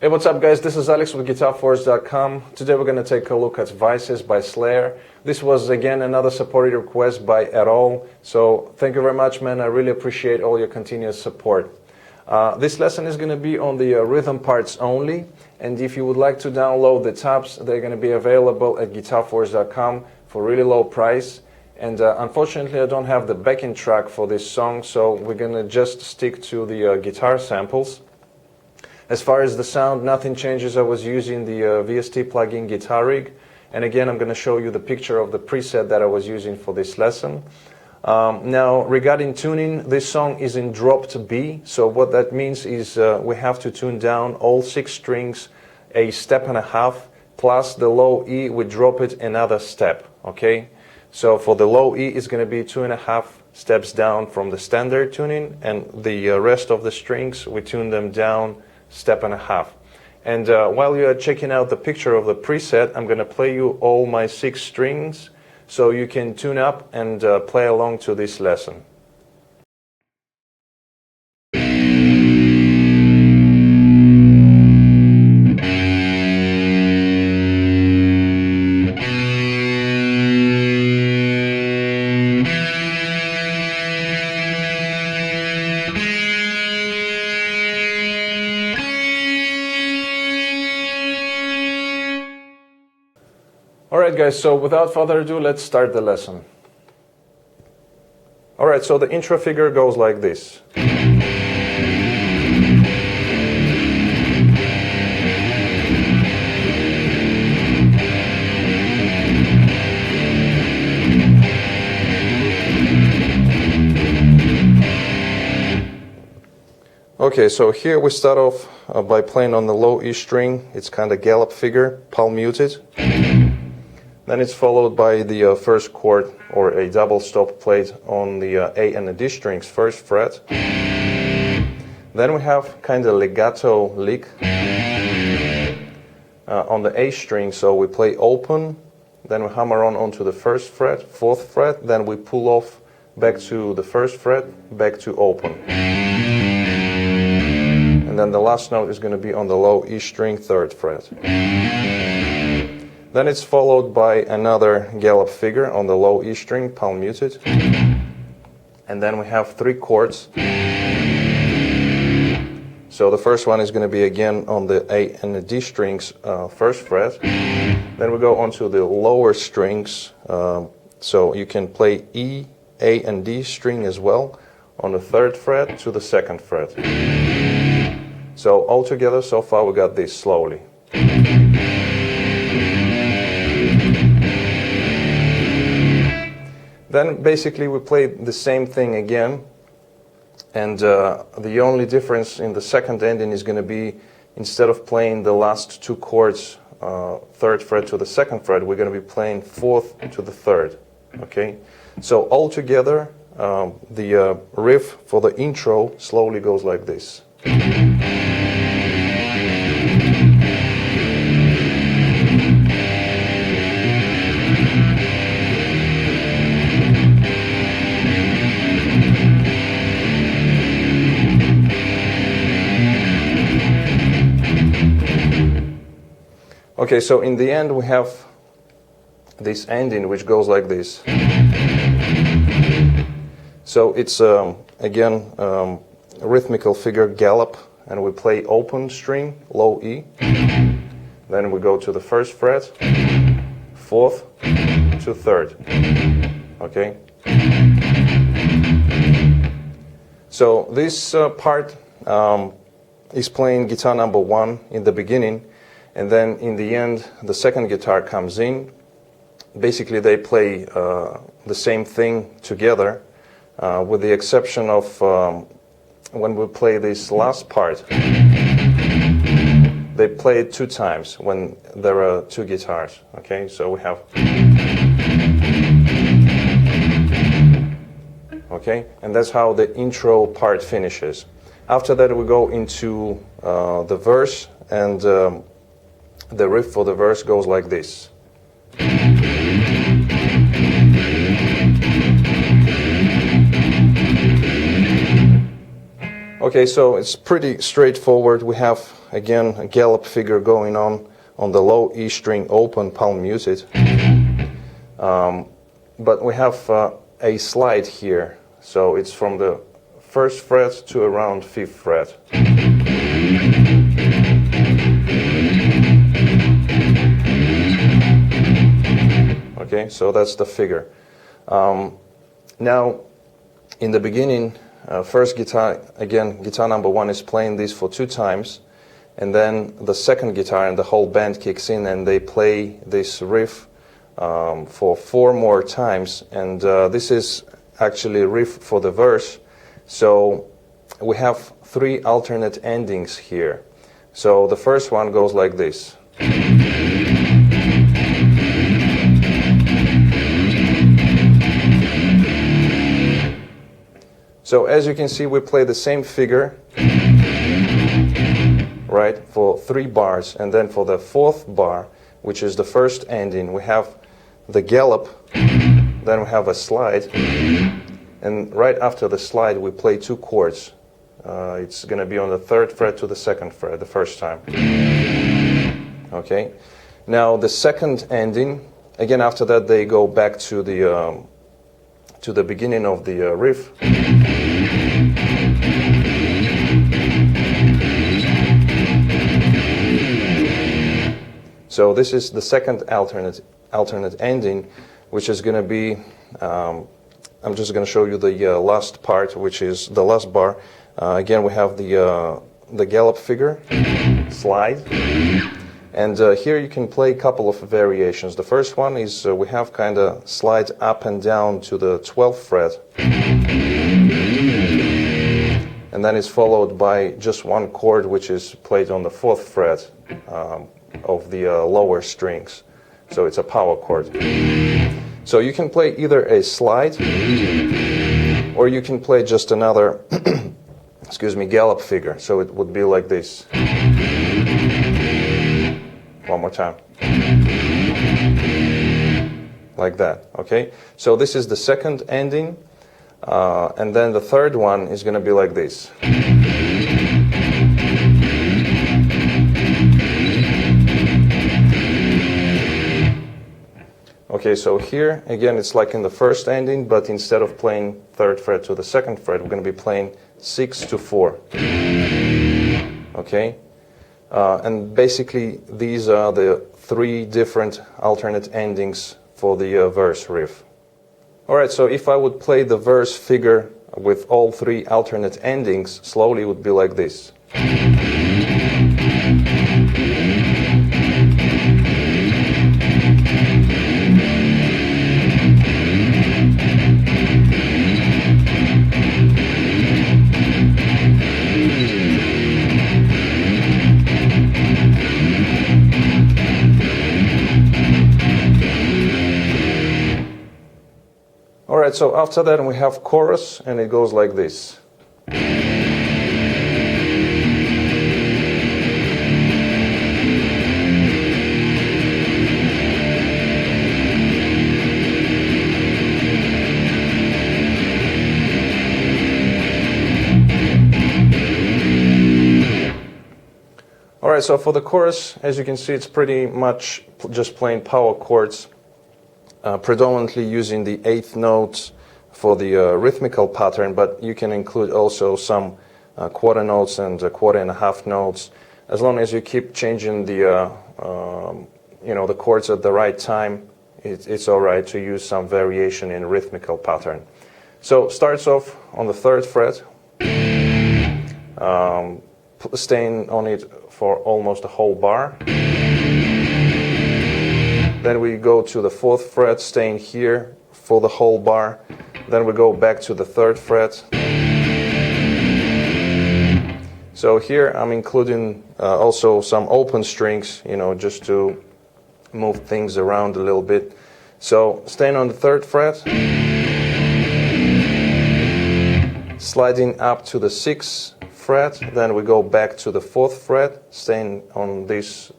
Hey, what's up guys, this is Alex with GuitarForce.com. Today we're going to take a look at Vices by Slayer. This was again another supported request by Errol, so thank you very much, man. I really appreciate all your continuous support. This lesson is going to be on the rhythm parts only, and if you would like to download the tabs, they're going to be available at GuitarForce.com for really low price. And unfortunately I don't have the backing track for this song, so we're going to just stick to the guitar samples. As far as the sound, nothing changes. I was using the VST plugin Guitar Rig, and again I'm going to show you the picture of the preset that I was using for this lesson. Now regarding tuning, this song is in dropped B, so what that means is we have to tune down all 6 strings a step and a half, plus the low E we drop it another step, okay? So for the low E it's going to be 2.5 steps down from the standard tuning, and the rest of the strings we tune them down step and a half. And while you are checking out the picture of the preset, I'm going to play you all my 6 strings so you can tune up and play along to this lesson. Alright guys, so without further ado, let's start the lesson. Alright, so the intro figure goes like this. Okay, so here we start off by playing on the low E string. It's kind of gallop figure, palm muted. Then it's followed by the first chord, or a double stop played on the A and the D strings, first fret. Then we have kind of legato lick on the A string, so we play open, then we hammer on onto the first fret, fourth fret, then we pull off back to the first fret, back to open. And then the last note is going to be on the low E string, third fret. Then it's followed by another gallop figure on the low E string, palm muted. And then we have 3 chords. So the first one is going to be again on the A and the D strings, first fret. Then we go on to the lower strings. So you can play E, A and D string as well on the third fret to the second fret. So all together so far we got this slowly. Then basically we play the same thing again, and the only difference in the second ending is going to be, instead of playing the last 2 chords, third fret to the second fret, we're going to be playing fourth to the third. Okay, so all together the riff for the intro slowly goes like this. Okay, so in the end we have this ending which goes like this. So it's again a rhythmical figure gallop, and we play open string, low E. Then we go to the first fret, fourth to third. Okay. So this part is playing guitar number 1 in the beginning. And then in the end, the second guitar comes in. Basically, they play the same thing together, with the exception of when we play this last part. They play it 2 times when there are 2 guitars. Okay, so we have. Okay, and that's how the intro part finishes. After that, we go into the verse, and the riff for the verse goes like this. Okay, so it's pretty straightforward. We have, again, a gallop figure going on the low E string open, palm muted. But we have a slide here, so it's from the 1st fret to around 5th fret. Okay, so that's the figure. Now, in the beginning, first guitar, again, guitar number 1 is playing this for 2 times, and then the second guitar and the whole band kicks in and they play this riff for 4 more times, and this is actually a riff for the verse. So we have 3 alternate endings here. So the first one goes like this. So as you can see, we play the same figure, right, for 3 bars, and then for the 4th bar, which is the first ending, we have the gallop, then we have a slide, and right after the slide we play 2 chords. It's going to be on the 3rd fret to the 2nd fret the first time. Okay, now the second ending, again after that they go back to the beginning of the riff. So this is the second alternate ending, which is going to be, I'm just going to show you the last part, which is the last bar. Again, we have the gallop figure, slide, and here you can play a couple of variations. The first one is we have kind of slide up and down to the 12th fret, and then it's followed by just 1 chord, which is played on the 4th fret of the lower strings. So it's a power chord. So you can play either a slide or you can play just another excuse me, gallop figure. So it would be like this. One more time. Like that, okay? So this is the second ending, and then the third one is going to be like this. Okay, so here, again, it's like in the first ending, but instead of playing 3rd fret to the 2nd fret, we're going to be playing 6 to 4. Okay? And basically, these are the 3 different alternate endings for the verse riff. Alright, so if I would play the verse figure with all 3 alternate endings, slowly it would be like this. Alright, so after that we have chorus, and it goes like this. Alright, so for the chorus, as you can see, it's pretty much just plain power chords. Predominantly using the 8th notes for the rhythmical pattern, but you can include also some quarter notes and quarter and a half notes. As long as you keep changing the the chords at the right time, it's all right to use some variation in rhythmical pattern. So starts off on the 3rd fret, staying on it for almost a whole bar. Then we go to the 4th fret, staying here for the whole bar. Then we go back to the 3rd fret. So here I'm including also some open strings, just to move things around a little bit. So staying on the 3rd fret, sliding up to the 6th fret, then we go back to the 4th fret, staying on this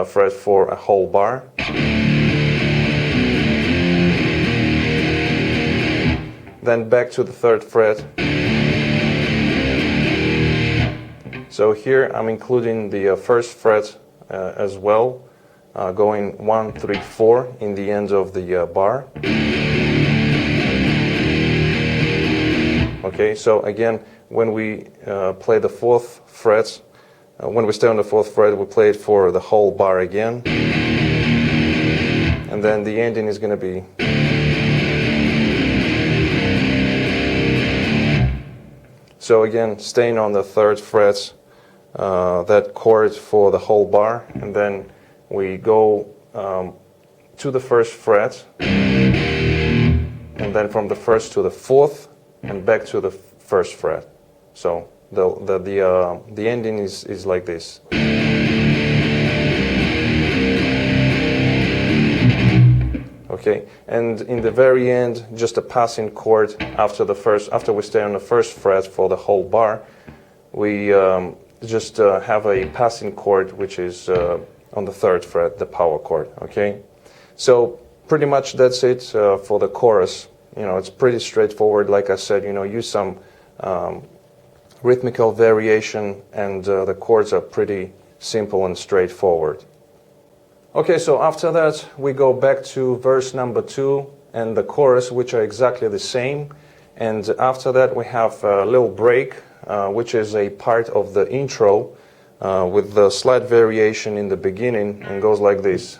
fret for a whole bar. Then back to the 3rd fret, So here I'm including the first fret as well, going 1, 3, 4 in the end of the bar. Okay, so again, when we play the 4th fret, when we stay on the 4th fret, we play it for the whole bar again. And then the ending is going to be. So again, staying on the 3rd fret, that chord for the whole bar, and then we go to the 1st fret, and then from the 1st to the 4th, and back to the 1st fret. So the ending is like this. Okay, and in the very end, just a passing chord after we stay on the 1st fret for the whole bar, we just have a passing chord which is on the 3rd fret, the power chord. Okay, so pretty much that's it for the chorus. You know, it's pretty straightforward. Like I said, you know, use some rhythmical variation, and the chords are pretty simple and straightforward. Okay, so after that we go back to verse number 2 and the chorus, which are exactly the same. And after that we have a little break, which is a part of the intro with the slight variation in the beginning, and goes like this.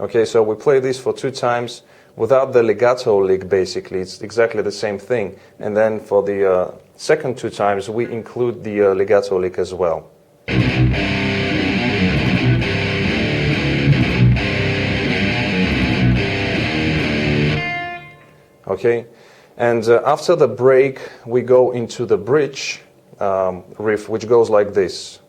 Okay, so we play this for 2 times without the legato lick. Basically, it's exactly the same thing. And then for the second 2 times, we include the legato lick as well. Okay, and after the break, we go into the bridge riff, which goes like this.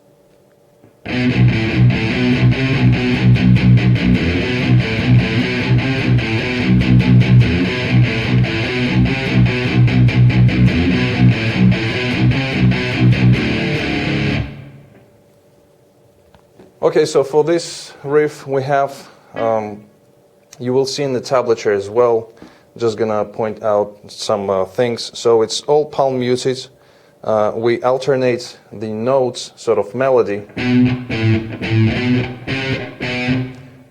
Okay, so for this riff we have, you will see in the tablature as well, just gonna point out some things. So it's all palm muted. We alternate the notes, sort of melody.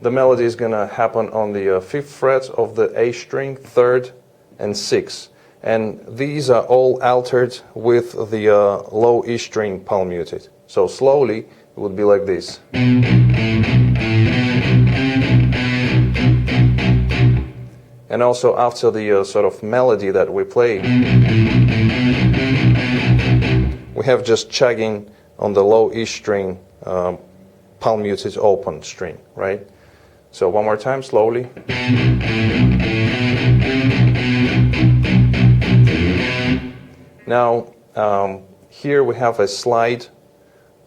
The melody is gonna happen on the 5th fret of the A string, 3rd and 6th. And these are all altered with the low E string palm muted. So slowly it would be like this. And also after the sort of melody that we play, we have just chugging on the low E string, palm muted open string, right? So one more time, slowly. Now, here we have a slide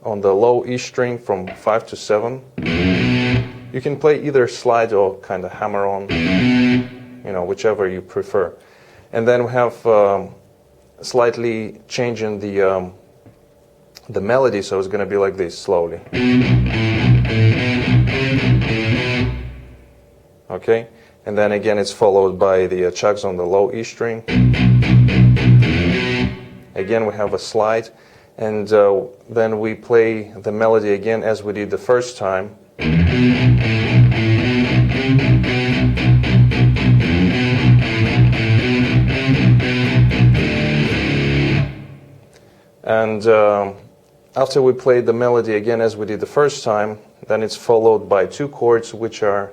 on the low E string from 5 to 7. You can play either slide or kind of hammer on, you know, whichever you prefer. And then we have slightly changing the melody, so it's going to be like this, slowly. Okay, and then again it's followed by the chugs on the low E string. Again we have a slide, and then we play the melody again as we did the first time. And after we play the melody again as we did the first time, then it's followed by 2 chords which are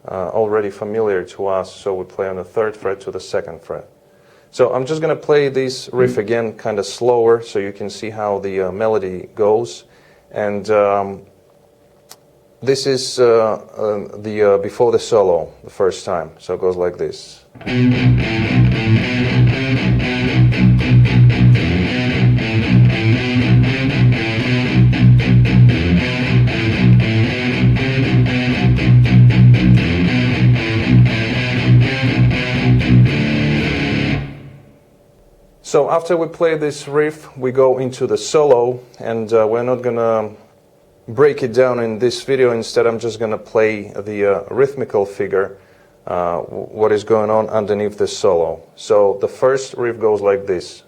already familiar to us. So we play on the 3rd fret to the 2nd fret. So I'm just going to play this riff again kind of slower so you can see how the melody goes. And this is the before the solo, the first time. So it goes like this. So after we play this riff, we go into the solo, and we're not going to break it down in this video. Instead, I'm just going to play the rhythmical figure what is going on underneath this solo. So the first riff goes like this.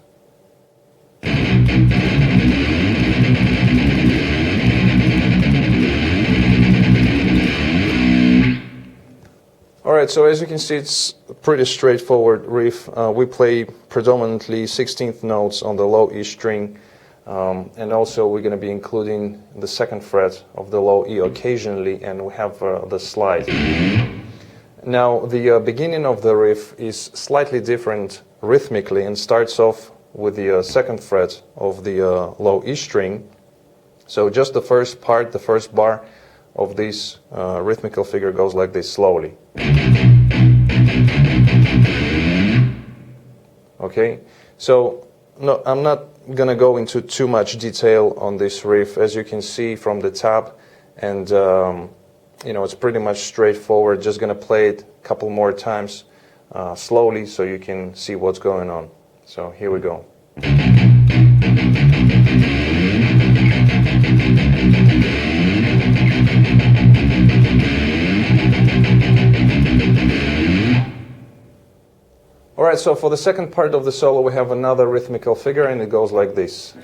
Alright, so as you can see, it's a pretty straightforward riff. We play predominantly 16th notes on the low E string, and also we're going to be including the 2nd fret of the low E occasionally, and we have the slide. Now, the beginning of the riff is slightly different rhythmically and starts off with the 2nd fret of the low E string. So just the first part, the first bar of this rhythmical figure goes like this slowly. Okay, so no, I'm not going to go into too much detail on this riff. As you can see from the tab, and you know, it's pretty much straightforward. Just going to play it a couple more times slowly so you can see what's going on. So here we go. Alright, so for the second part of the solo we have another rhythmical figure, and it goes like this.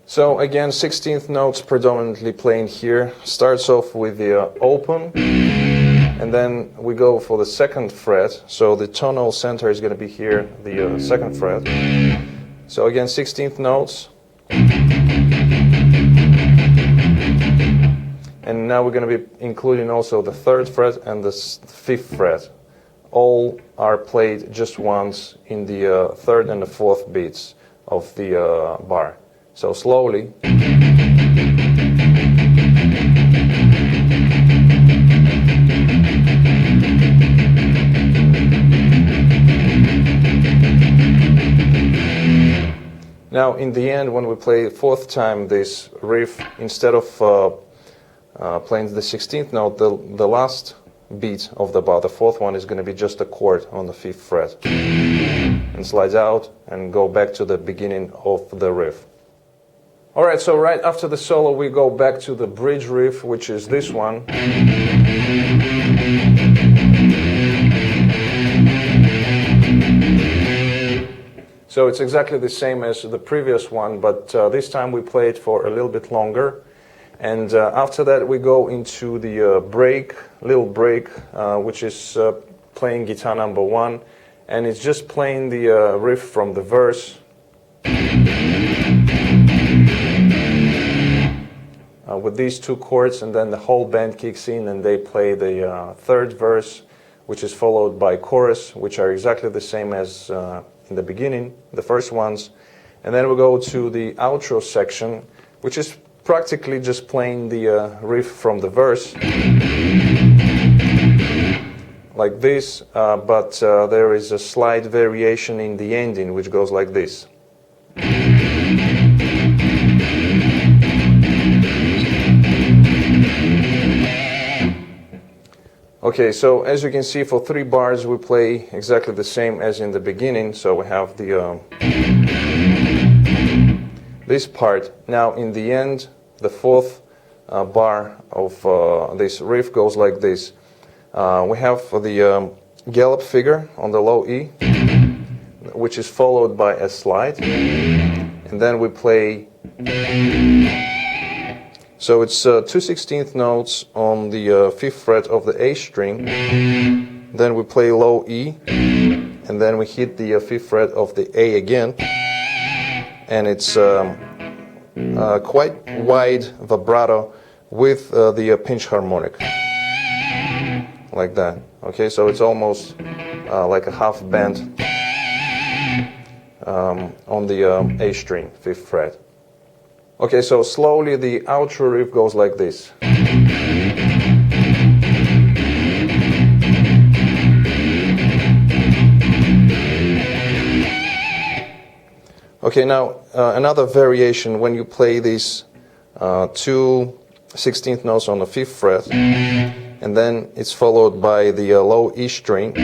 So again, 16th notes predominantly playing here. Starts off with the open, and then we go for the 2nd fret. So the tonal center is going to be here, the 2nd fret. So again, 16th notes. And now we're going to be including also the 3rd fret and the 5th fret. All are played just once in the 3rd and the 4th beats of the bar. So slowly. Now in the end, when we play 4th time this riff, instead of playing the 16th note, the last beat of the bar, the 4th one, is going to be just a chord on the 5th fret, and slides out and go back to the beginning of the riff. Alright, so right after the solo we go back to the bridge riff, which is this one. So it's exactly the same as the previous one, but this time we play it for a little bit longer. And after that we go into the little break, which is playing guitar number 1, and it's just playing the riff from the verse. With these 2 chords, and then the whole band kicks in and they play the 3rd verse, which is followed by chorus, which are exactly the same as in the beginning, the first ones. And then we go to the outro section, which is practically just playing the riff from the verse, like this, but there is a slight variation in the ending, which goes like this. Okay, so as you can see, for 3 bars we play exactly the same as in the beginning. So we have the this part. Now in the end, the 4th bar of this riff goes like this. We have the gallop figure on the low E, which is followed by a slide, and then we play. So it's 2 16th notes on the 5th fret of the A string, then we play low E, and then we hit the 5th fret of the A again, and it's quite wide vibrato with the pinch harmonic, like that. Okay, so it's almost like a half bend on the A string, 5th fret. Okay, so slowly the outro riff goes like this. Okay, now another variation, when you play these 2 16th notes on the 5th fret, and then it's followed by the low E string,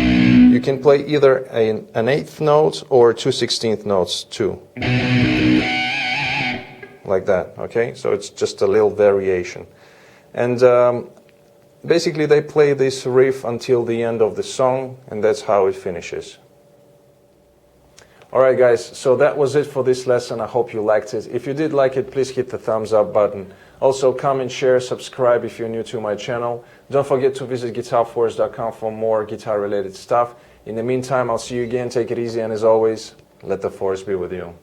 you can play either an 8th note or 2 16th notes too. like that, okay? So it's just a little variation. And basically they play this riff until the end of the song, and that's how it finishes. Alright guys, so that was it for this lesson. I hope you liked it. If you did like it, please hit the thumbs up button. Also comment, share, subscribe if you're new to my channel. Don't forget to visit GuitarForce.com for more guitar related stuff. In the meantime, I'll see you again. Take it easy, and as always, let the force be with you.